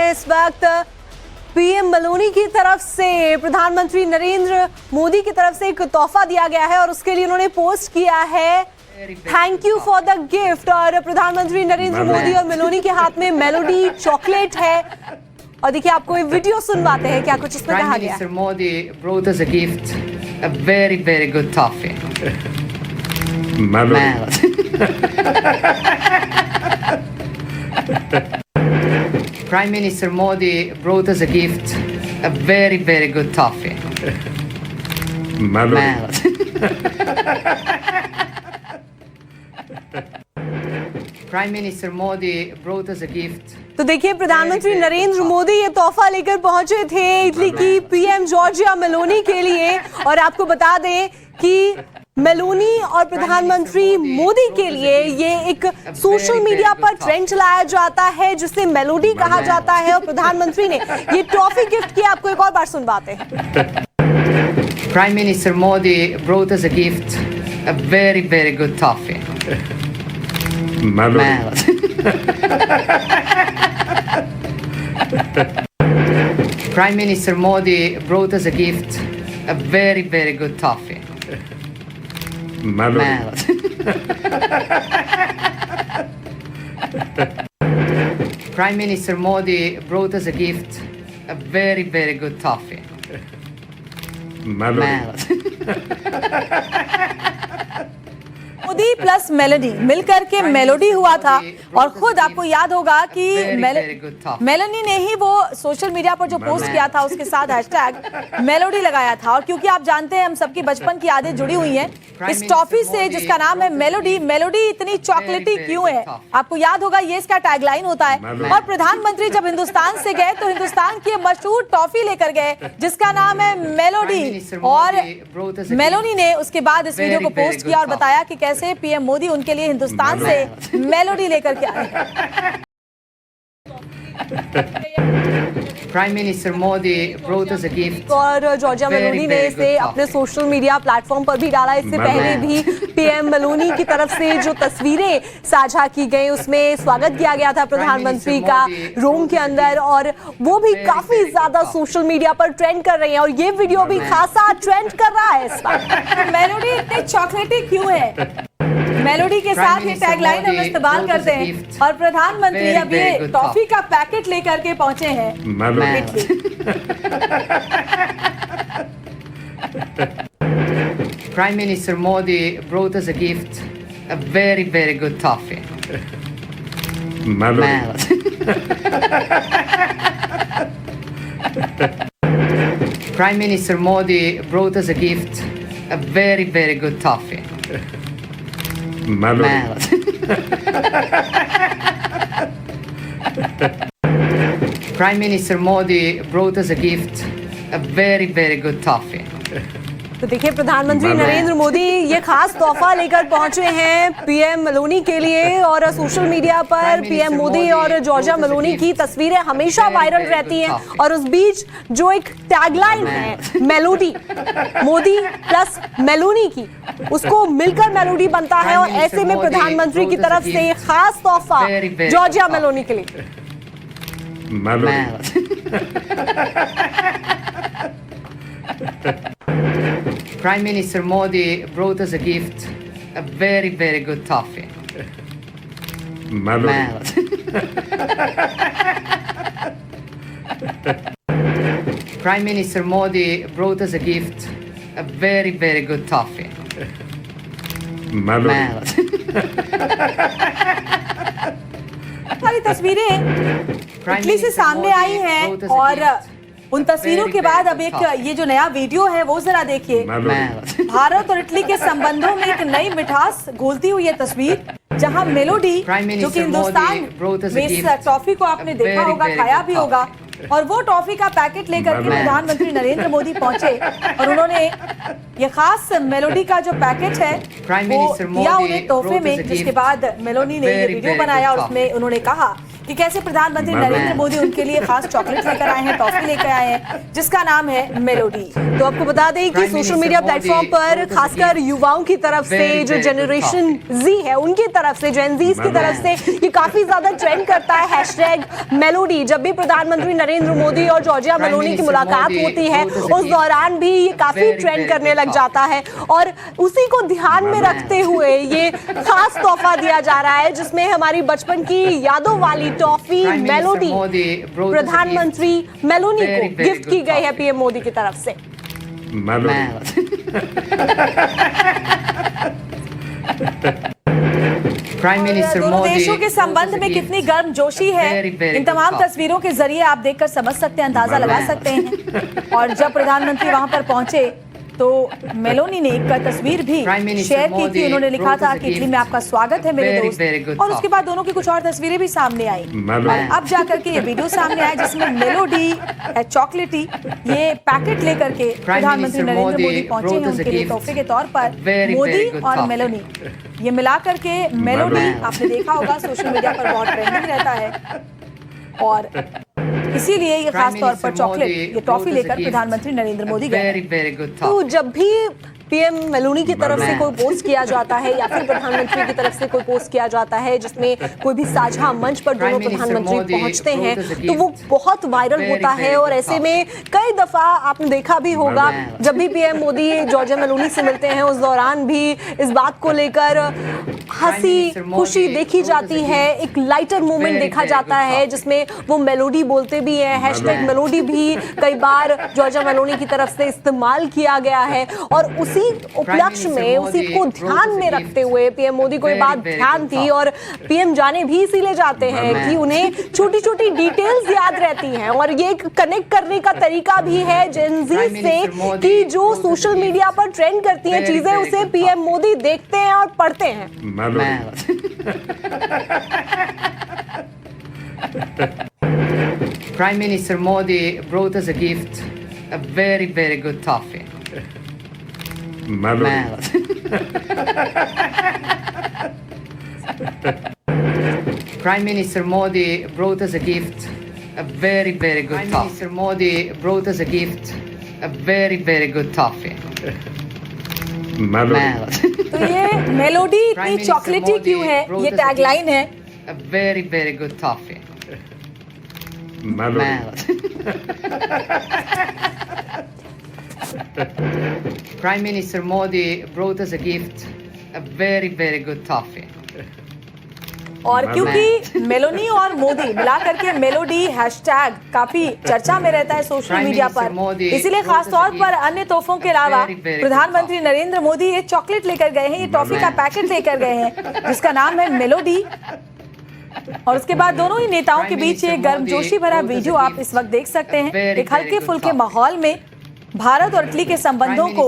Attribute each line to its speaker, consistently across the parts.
Speaker 1: इस वक्त PM Meloni की तरफ से प्रधानमंत्री नरेंद्र मोदी की तरफ से एक तोहफा दिया गया है और उसके लिए उन्होंने पोस्ट किया है thank you for the gift. और प्रधानमंत्री नरेंद्र मोदी और मेलोनी के हाथ में मेलोडी चॉकलेट है और देखिए आपको ये वीडियो सुनवाते हैं क्या कुछ इसमें कहा गया है।
Speaker 2: Modi brought us a gift, a very good toffee. Prime Minister Modi brought us a gift, a very good toffee. Prime Minister Modi brought us a gift.
Speaker 1: तो देखिए प्रधानमंत्री नरेंद्र मोदी ये तोहफा लेकर पहुंचे थे इटली की पीएम जॉर्जिया मेलोनी के लिए। और आपको बता दें कि मेलोनी और प्रधानमंत्री मोदी के लिए ये एक सोशल मीडिया पर ट्रेंड चलाया जाता है जिसे मेलोडी कहा जाता है और प्रधानमंत्री ने ये ट्रॉफी गिफ्ट किया। आपको एक और बार सुनवाते हैं।
Speaker 2: Prime Minister Modi brought us a gift, a very good toffee. Prime Minister Modi brought us a gift, a very good toffee. Prime Minister Modi brought us a gift, a very good toffee.
Speaker 1: Modi plus melody मिलकर के melody हुआ था और खुद आपको याद होगा कि मेलोनी ने ही वो सोशल मीडिया पर जो पोस्ट किया था उसके साथ हैशटैग मेलोडी लगाया था। और क्योंकि आप जानते हैं हम सबकी बचपन की यादें जुड़ी हुई हैं इस टॉफी से जिसका नाम है मेलोडी। मेलोडी इतनी चॉकलेटी क्यों है आपको याद होगा ये इसका टैगलाइन होता है। और प्रधानमंत्री जब हिंदुस्तान से गए तो हिंदुस्तान की मशहूर टॉफी लेकर गए जिसका नाम है मेलोडी। और मेलोनी ने उसके बाद इस वीडियो को पोस्ट किया और बताया कि कैसे पीएम मोदी उनके लिए हिंदुस्तान से मेलोडी लेकर के आए।
Speaker 2: Prime Minister Modi brought us a gift.
Speaker 1: और जॉर्जिया मेलोनी ने इसे अपने सोशल मीडिया प्लेटफॉर्म पर भी डाला। इससे पहले भी पीएम मेलोनी की तरफ से जो तस्वीरें साझा की गई उसमें स्वागत किया गया था प्रधानमंत्री का रोम के अंदर और वो भी काफी ज्यादा सोशल मीडिया पर ट्रेंड कर रही है और ये वीडियो भी खासा ट्रेंड कर रहा है इस वक्त। मेलोडी इतनी चॉकलेटी क्यों है मेलोडी के साथ ये टैगलाइन हम इस्तेमाल करते हैं। और प्रधानमंत्री अब ये टॉफी का पैकेट लेकर के पहुंचे हैं
Speaker 2: Prime Minister Modi brought us a gift, a very good toffee. Prime Minister Modi brought us a gift, a very good toffee. Prime Minister Modi brought us a gift, a very good toffee.
Speaker 1: तो देखिए प्रधानमंत्री नरेंद्र मोदी ये खास तोहफा लेकर पहुंचे हैं PM Meloni के लिए। और सोशल मीडिया पर पीएम मोदी और जॉर्जिया मेलोनी की तस्वीरें हमेशा वायरल रहती हैं और उस बीच जो एक टैगलाइन है मेलोडी मोदी प्लस मेलोनी की उसको मिलकर मेलोडी बनता है। और ऐसे में प्रधानमंत्री की तरफ से ये खास तोहफा जॉर्जिया मेलोनी के लिए।
Speaker 2: Prime Minister Modi brought us a gift, a very good toffee. Prime Minister Modi brought us a gift, a very good toffee.
Speaker 1: सारी तस्वीरें इटली से सामने आई हैं और उन तस्वीरों के बाद अब एक ये जो नया वीडियो है वो जरा देखिए। भारत और इटली के संबंधों में एक नई मिठास घोलती हुई ये तस्वीर जहां मेलोडी जो कि हिंदुस्तान में इस टॉफी को आपने देखा होगा खाया भी होगा और वो टॉफी का पैकेट लेकर के प्रधानमंत्री नरेंद्र मोदी पहुंचे और उन्होंने ये खास मेलोडी का जो पैकेट है वो दिया उन्हें तोहफे में। जिसके बाद मेलोनी ने ये वीडियो बनाया और उसमें उन्होंने कहा कि कि कैसे प्रधानमंत्री नरेंद्र मोदी उनके लिए खास चॉकलेट लेकर आए हैं, टॉफी लेकर आए हैं, जिसका नाम है मेलोडी।
Speaker 3: तो आपको बता दें कि सोशल मीडिया प्लेटफॉर्म पर खासकर युवाओं की तरफ से, जो जनरेशन जी है उनकी तरफ से, जेन ज़ीस की तरफ से ये काफी ज्यादा ट्रेंड करता है हैशटैग मेलोडी। जब भी प्रधानमंत्री नरेंद्र मोदी और जॉर्जिया मेलोनी की मुलाकात होती है उस दौरान भी ये काफी ट्रेंड करने लग जाता है, और उसी को ध्यान में रखते हुए ये खास तोहफा दिया जा रहा है जिसमें हमारी बचपन की यादों वाली टॉफी मेलोडी प्रधानमंत्री मेलोनी को गिफ्ट की गई है पीएम मोदी की तरफ से।
Speaker 2: प्राइम मिनिस्टर
Speaker 1: दोनों
Speaker 2: मोदी
Speaker 1: देशों के संबंध में कितनी गर्मजोशी है, इन तमाम तस्वीरों के जरिए आप देखकर समझ सकते हैं, अंदाजा लगा सकते हैं। और जब प्रधानमंत्री वहां पर पहुंचे तो मेलोनी ने एक तस्वीर भी शेयर की थी। उन्होंने लिखा था कि इटली में आपका स्वागत है मेरे दोस्त, और उसके बाद दोनों की कुछ और तस्वीरें भी सामने आई, और अब जाकर के ये वीडियो सामने आया जिसमें मेलोडी चॉकलेटी ये पैकेट लेकर के प्रधानमंत्री नरेंद्र मोदी पहुंचे हैं उनके लिए तोहफे के तौर पर। मोदी और मेलोनी ये मिला करके मेलोडी आपने देखा होगा सोशल मीडिया पर बहुत ट्रेंडिंग रहता है, और इसीलिए ये खास तौर पर चॉकलेट, ये टॉफी लेकर प्रधानमंत्री नरेंद्र मोदी गए।
Speaker 3: तो जब भी पीएम मेलोनी की तरफ से कोई पोस्ट किया जाता है या फिर प्रधानमंत्री की तरफ से कोई पोस्ट किया जाता है जिसमें कोई भी साझा मंच पर दोनों प्रधानमंत्री पहुंचते हैं तो वो बहुत वायरल होता है। और ऐसे में कई दफा आपने देखा भी होगा जब भी पीएम मोदी जॉर्जिया मेलोनी से मिलते हैं उस दौरान भी इस बात को लेकर हंसी खुशी देखी जाती है, एक लाइटर मूवमेंट देखा जाता है जिसमें वो मेलोडी बोलते भी हैं। हैशटैग मेलोडी भी कई बार जॉर्जिया मेलोनी की तरफ से इस्तेमाल किया गया है, और उसी उपलक्ष्य में, उसी को ध्यान में रखते हुए पीएम मोदी को ये बात ध्यान थी, और पीएम जाने भी इसीलिए जाते हैं कि उन्हें छोटी छोटी डिटेल्स याद रहती हैं, और ये एक कनेक्ट करने का तरीका भी है जेन ज़ी से कि जो सोशल मीडिया पर ट्रेंड करती हैं चीजें उसे पीएम मोदी देखते हैं और पढ़ते हैं।
Speaker 2: Prime Minister Modi brought us a gift, a very, very good toffee. Prime Minister Modi brought us a gift, a very, very good toffee. Prime Minister Modi brought us a gift, a very, very good toffee.
Speaker 1: तो ये melody इतनी चॉकलेटी क्यों है, ये tagline है।
Speaker 2: A very, very good toffee. Prime Minister Modi brought us a gift, a very, very good toffee.
Speaker 1: और क्योंकि मेलोनी और मोदी मिला करके मेलोडी हैशटैग काफी चर्चा में रहता है सोशल मीडिया पर, इसीलिए खास तौर पर अन्य तोहफों के अलावा प्रधानमंत्री नरेंद्र मोदी ये चॉकलेट लेकर गए हैं, ये टॉफी का पैकेट लेकर गए हैं जिसका नाम है मेलोडी। और उसके बाद दोनों ही नेताओं के बीच ये गर्मजोशी भरा वीडियो आप इस वक्त देख सकते हैं। एक हल्के फुल्के माहौल में भारत और इटली के संबंधों को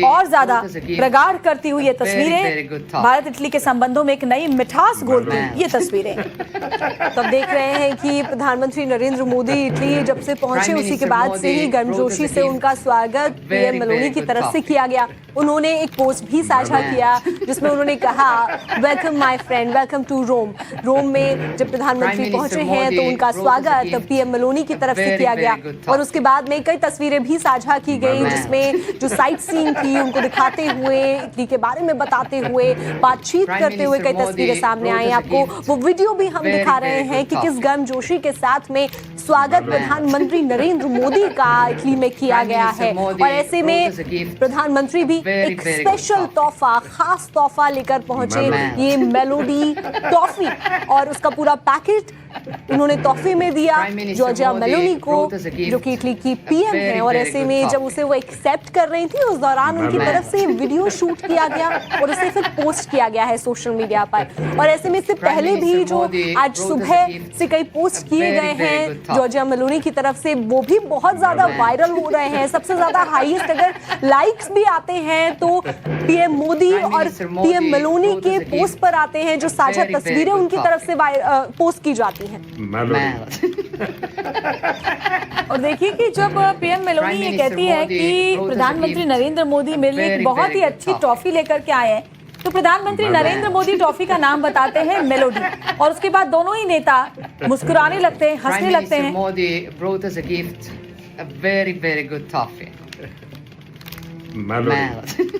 Speaker 1: और ज्यादा प्रगाढ़ करती हुई ये तस्वीरें, भारत इटली के संबंधों में एक नई मिठास घोलती ये तस्वीरें।
Speaker 3: तो अब देख रहे हैं कि प्रधानमंत्री नरेंद्र मोदी इटली जब से पहुंचे उसी के बाद से ही गर्मजोशी से उनका स्वागत पीएम मेलोनी की तरफ से किया गया। उन्होंने एक पोस्ट भी साझा किया जिसमें उन्होंने कहा, welcome my friend, welcome to Rome. Rome में जब प्रधानमंत्री पहुंचे हैं तो उनका स्वागत पीएम मेलोनी की तरफ से किया गया, और उसके बाद में कई तस्वीरें भी साझा की गई जिसमें जो साइट सीइंग थी उनको दिखाते हुए, इटली के बारे में बताते हुए, बातचीत करते हुए कई तस्वीरें सामने आई। आपको वो वीडियो भी हम दिखा रहे हैं कि किस गर्मजोशी के साथ में स्वागत प्रधानमंत्री नरेंद्र मोदी का इटली में किया गया है। और ऐसे में प्रधानमंत्री भी एक स्पेशल तोहफा, खास तोहफा लेकर पहुंचे, ये मेलोडी टॉफी, और उसका पूरा पैकेट उन्होंने तोहफे में दिया जॉर्जिया मेलोनी को जो कि इटली की पीएम है। और ऐसे में जब उसे वो एक्सेप्ट कर रही थी उस दौरान उनकी तरफ से वीडियो शूट किया गया और उसे फिर पोस्ट किया गया है सोशल मीडिया पर। और ऐसे में इससे पहले भी जो आज सुबह से कई पोस्ट किए गए हैं जॉर्जिया मेलोनी की तरफ से वो भी बहुत ज्यादा वायरल हो रहे हैं। सबसे ज्यादा हाईएस्ट अगर लाइक्स भी आते हैं तो पीएम मोदी और पीएम मेलोनी के पोस्ट पर आते हैं, जो साझा तस्वीरें उनकी तरफ से पोस्ट की जाती हैं।
Speaker 1: और देखिए कि जब पीएम मेलोनी ये कहती है कि प्रधानमंत्री नरेंद्र मोदी मेरे लिए एक बहुत ही अच्छी टॉफी लेकर के आए हैं, तो प्रधानमंत्री नरेंद्र मोदी टॉफी का नाम बताते हैं मेलोडी, और उसके बाद दोनों ही नेता मुस्कुराने लगते हैं,
Speaker 2: Prime
Speaker 1: हंसने लगते
Speaker 2: Minister
Speaker 1: हैं।
Speaker 2: Modi brought us a gift, a very, very good toffee.
Speaker 4: Melody.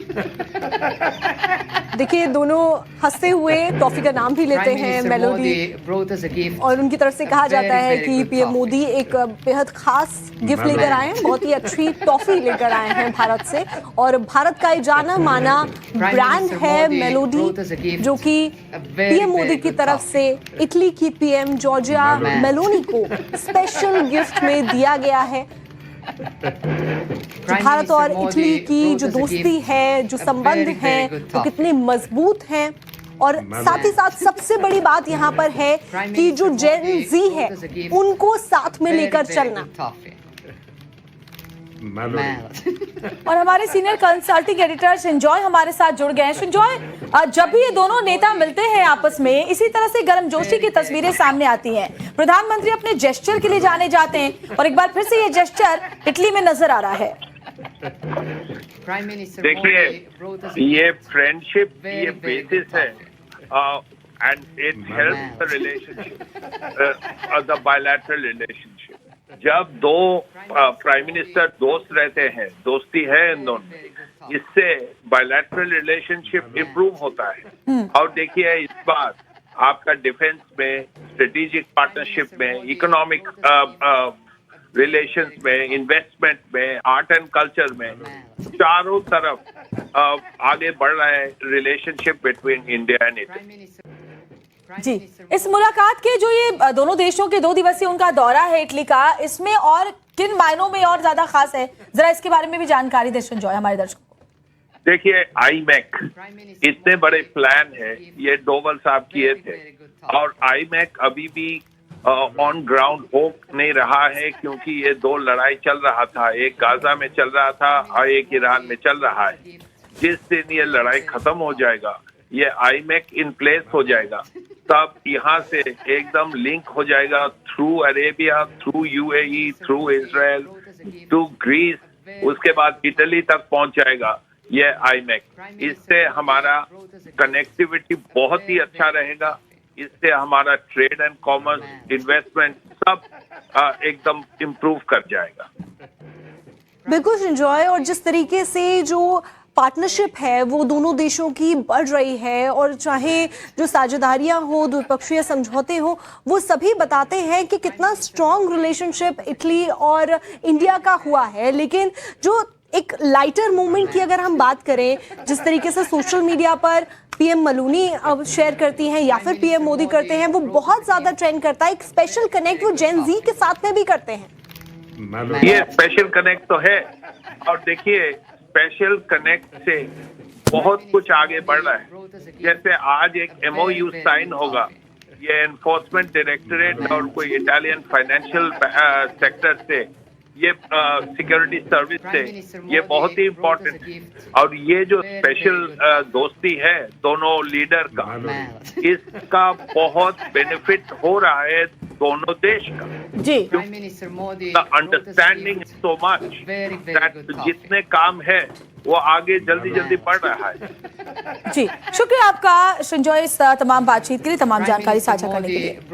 Speaker 3: देखिए दोनों हंसते हुए टॉफी का नाम भी लेते
Speaker 2: Prime
Speaker 3: हैं
Speaker 2: Minister
Speaker 3: melody,
Speaker 2: Modi brought us a gift.
Speaker 3: और उनकी तरफ से कहा जाता है
Speaker 2: Very,
Speaker 3: कि
Speaker 2: very
Speaker 3: पीएम
Speaker 2: good
Speaker 3: मोदी एक बेहद खास गिफ्ट लेकर आए हैं, बहुत ही अच्छी टॉफी लेकर आए हैं भारत से, और भारत का ये जाना माना ब्रांड
Speaker 2: Minister
Speaker 3: है
Speaker 2: Modi
Speaker 3: melody,
Speaker 2: brought us a gift,
Speaker 3: जो कि
Speaker 2: a very,
Speaker 3: PM Modi
Speaker 2: very
Speaker 3: की
Speaker 2: good
Speaker 3: तरफ
Speaker 2: toffee.
Speaker 3: से इटली की पीएम जॉर्जिया
Speaker 2: Melody.
Speaker 3: मेलोनी को स्पेशल गिफ्ट में दिया गया है।
Speaker 2: Prime
Speaker 3: भारत और
Speaker 2: Minister
Speaker 3: इटली
Speaker 2: Modi
Speaker 3: की
Speaker 2: brought
Speaker 3: जो
Speaker 2: us a
Speaker 3: दोस्ती
Speaker 2: gift,
Speaker 3: है, जो
Speaker 2: a
Speaker 3: संबंध
Speaker 2: very, very
Speaker 3: हैं,
Speaker 2: good
Speaker 3: वो
Speaker 2: toffee.
Speaker 3: कितने मजबूत हैं, और साथ ही साथ सबसे बड़ी बात यहाँ पर है
Speaker 2: Prime
Speaker 3: कि जो
Speaker 2: Minister
Speaker 3: जेन
Speaker 2: Modi
Speaker 3: जी
Speaker 2: brought
Speaker 3: है
Speaker 2: us a gift,
Speaker 3: उनको साथ में
Speaker 2: Very,
Speaker 3: लेकर
Speaker 2: very
Speaker 3: चलना।
Speaker 2: good toffee.
Speaker 4: Melody.
Speaker 2: Melody.
Speaker 1: और हमारे सीनियर कंसल्टिंग एडिटर संजॉय हमारे साथ जुड़ गए हैं। संजॉय, जब भी ये दोनों नेता मिलते हैं आपस में, इसी तरह से गर्मजोशी की तस्वीरें सामने आती हैं। प्रधानमंत्री अपने जेस्चर के लिए जाने जाते हैं, और एक बार फिर से ये जेस्चर इटली में नजर आ रहा है।
Speaker 2: Prime Minister
Speaker 5: देखिए,
Speaker 2: Modi brought us a
Speaker 5: ये
Speaker 2: gift,
Speaker 5: फ्रेंडशिप
Speaker 2: very,
Speaker 5: ये
Speaker 2: very
Speaker 5: बेसिस
Speaker 2: good
Speaker 5: है,
Speaker 2: toffee.
Speaker 5: And it helps the relationship, the bilateral relationship. जब दो प्राइम मिनिस्टर दोस्त रहते हैं, दोस्ती है इन दोनों, इससे बायलैटरल रिलेशनशिप इम्प्रूव होता है। और देखिए इस बार आपका डिफेंस में, स्ट्रेटेजिक पार्टनरशिप में, इकोनॉमिक रिलेशंस में, इन्वेस्टमेंट में, आर्ट एंड कल्चर में, चारों तरफ आगे बढ़ रहा है relationship between India and Italy.
Speaker 2: Prime Minister. Prime
Speaker 1: ji,
Speaker 2: Minister
Speaker 1: इस मुलाकात के जो ये दोनों देशों के 2 दिवसीय उनका दौरा है इटली का, इसमें और किन मायनों में और ज्यादा खास है, जरा इसके बारे में भी जानकारी दे संजॉय हमारे दर्शकों को।
Speaker 5: देखिए आईमैक इतने बड़े प्लान है, ये डोवल साहब किए थे, और आईमैक अभी भी ऑन ग्राउंड हो नहीं रहा है, क्योंकि ये 2 लड़ाई चल रहा था, एक गाजा में चल रहा था और एक ईरान में चल रहा है। जिस दिन ये लड़ाई खत्म हो जाएगा, ये आईमैक इन प्लेस हो जाएगा, तब यहाँ से एकदम लिंक हो जाएगा through Arabia, through UAE, through Israel, to Greece, उसके बाद इटली तक पहुंच जाएगा ये आईमैक। इससे हमारा कनेक्टिविटी बहुत ही अच्छा रहेगा, इससे हमारा ट्रेड एंड कॉमर्स, इन्वेस्टमेंट सब एकदम इम्प्रूव कर जाएगा।
Speaker 3: बिल्कुल संजॉय, और जिस तरीके से जो पार्टनरशिप है वो दोनों देशों की बढ़ रही है, और चाहे जो साझेदारियां हो, द्विपक्षीय समझौते हो, वो सभी बताते हैं कि कितना स्ट्रॉन्ग रिलेशनशिप इटली और इंडिया का हुआ है। लेकिन जो एक लाइटर मूवमेंट की अगर हम बात करें, जिस तरीके से सोशल मीडिया पर पीएम मेलोनी अब शेयर करती हैं या फिर पीएम मोदी करते हैं, वो बहुत ज्यादा ट्रेंड करता है। एक स्पेशल कनेक्ट वो जेन जी के साथ में भी करते हैं।
Speaker 4: Melody.
Speaker 5: ये स्पेशल कनेक्ट तो है, और देखिए स्पेशल कनेक्ट से बहुत कुछ आगे बढ़ रहा है। जैसे आज एक MOU साइन होगा, ये एनफोर्समेंट डायरेक्टरेट और कोई इटालियन फाइनेंशियल सेक्टर से, ये सिक्योरिटी सर्विस से, ये बहुत ही इम्पोर्टेंट। और ये जो स्पेशल दोस्ती है दोनों लीडर का, इसका बहुत बेनिफिट हो रहा है दोनों देश का।
Speaker 1: जी,
Speaker 2: Prime Minister Modi
Speaker 5: the understanding so much
Speaker 2: very, very
Speaker 5: that
Speaker 2: good topic.
Speaker 5: जितने काम है वो आगे जल्दी जल्दी बढ़ रहा है।
Speaker 1: जी, शुक्रिया आपका संजॉय इस तमाम बातचीत के लिए, तमाम
Speaker 2: Prime
Speaker 1: जानकारी
Speaker 2: Minister
Speaker 1: साझा करने के लिए।
Speaker 2: Modi